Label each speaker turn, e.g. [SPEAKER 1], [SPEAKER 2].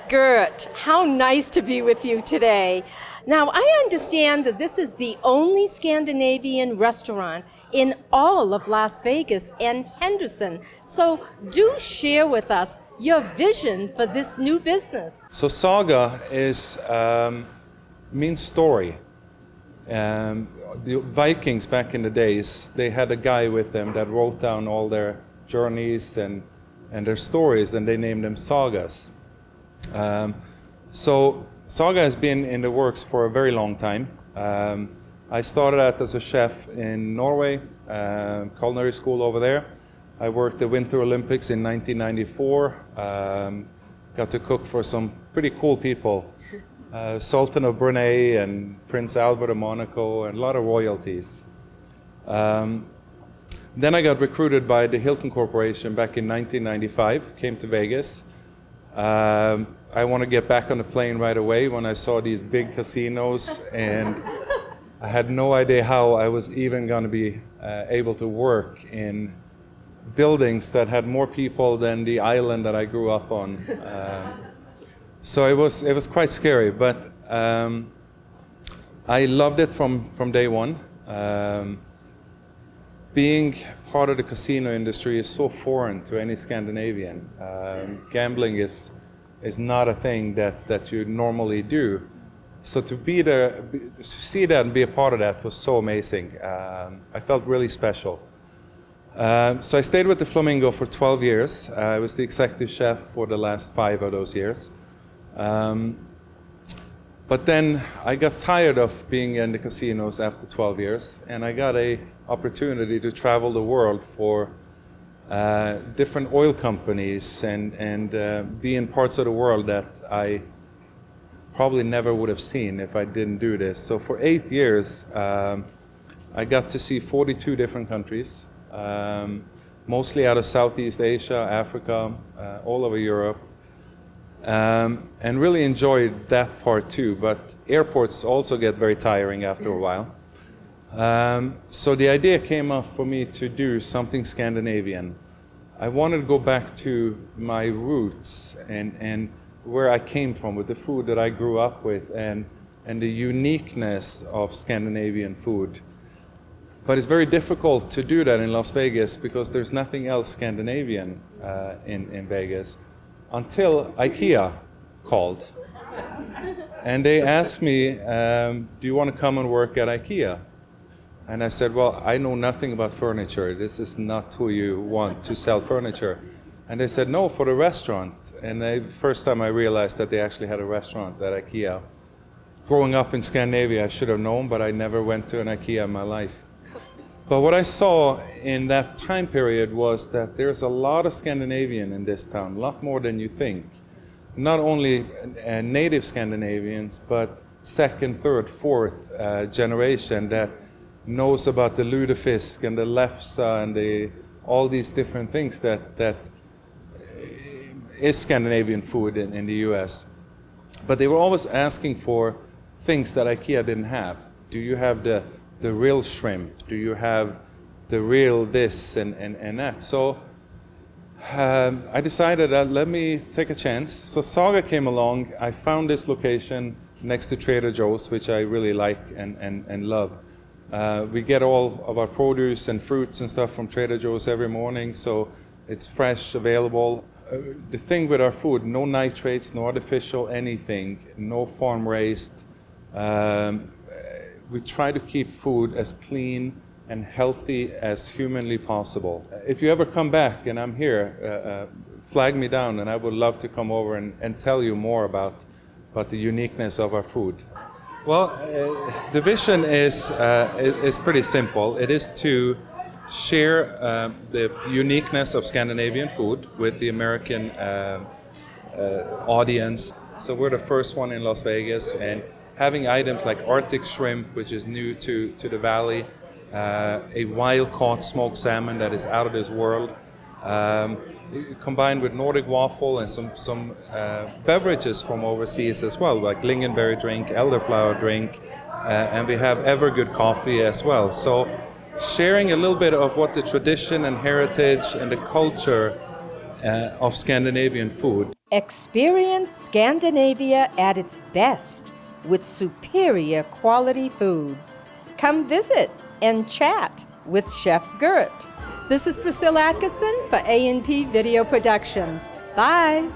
[SPEAKER 1] Gert, how nice to be with you today. Now, I understand that this is the only Scandinavian restaurant in all of Las Vegas and Henderson. So do share with us your vision for this new business.
[SPEAKER 2] So Saga means story. The Vikings back in the days, they had a guy with them that wrote down all their journeys and their stories, and they named them sagas. So Saga has been in the works for a very long time. I started out as a chef in Norway, culinary school over there. I worked the Winter Olympics in 1994. Got to cook for some pretty cool people. Sultan of Brunei and Prince Albert of Monaco and a lot of royalties. Then I got recruited by the Hilton Corporation back in 1995, came to Vegas. I want to get back on the plane right away when I saw these big casinos, and I had no idea how I was even going to be able to work in buildings that had more people than the island that I grew up on. So it was quite scary, but I loved it from day one. Being part of the casino industry is so foreign to any Scandinavian. Gambling is not a thing that you normally do. So to be there, to see that and be a part of that was so amazing. I felt really special. So I stayed with the Flamingo for 12 years. I was the executive chef for the last 5 of those years. But then I got tired of being in the casinos after 12 years, and I got an opportunity to travel the world for different oil companies and be in parts of the world that I probably never would have seen if I didn't do this. So for 8 years, I got to see 42 different countries, mostly out of Southeast Asia, Africa, all over Europe. And really enjoyed that part too, but airports also get very tiring after a while. So the idea came up for me to do something Scandinavian. I wanted to go back to my roots and where I came from with the food that I grew up with and the uniqueness of Scandinavian food. But it's very difficult to do that in Las Vegas because there's nothing else Scandinavian in Vegas. Until IKEA called, and they asked me, do you want to come and work at IKEA? And I said, well, I know nothing about furniture. This is not who you want to sell furniture. And they said, no, for the restaurant. And the first time I realized that they actually had a restaurant at IKEA. Growing up in Scandinavia, I should have known, but I never went to an IKEA in my life. But what I saw in that time period was that there's a lot of Scandinavian in this town, a lot more than you think. Not only native Scandinavians, but second, third, fourth generation that knows about the lutefisk and the lefse and all these different things that is Scandinavian food in the US. But they were always asking for things that IKEA didn't have. Do you have the real shrimp? Do you have the real this and that? So I decided that let me take a chance. So Saga came along. I found this location next to Trader Joe's, which I really like and love. We get all of our produce and fruits and stuff from Trader Joe's every morning, so it's fresh, available. The thing with our food, no nitrates, no artificial anything, no farm raised. We try to keep food as clean and healthy as humanly possible. If you ever come back and I'm here, flag me down and I would love to come over and tell you more about the uniqueness of our food. Well, the vision is pretty simple. It is to share the uniqueness of Scandinavian food with the American audience. So we're the first one in Las Vegas, and having items like Arctic shrimp, which is new to the valley, a wild-caught smoked salmon that is out of this world, combined with Nordic waffle and some beverages from overseas as well, like lingonberry drink, elderflower drink, and we have Evergood coffee as well. So sharing a little bit of what the tradition and heritage and the culture of Scandinavian food.
[SPEAKER 1] Experience Scandinavia at its best with superior quality foods. Come visit and chat with Chef Gert. This is Priscilla Atkinson for A&P Video Productions. Bye.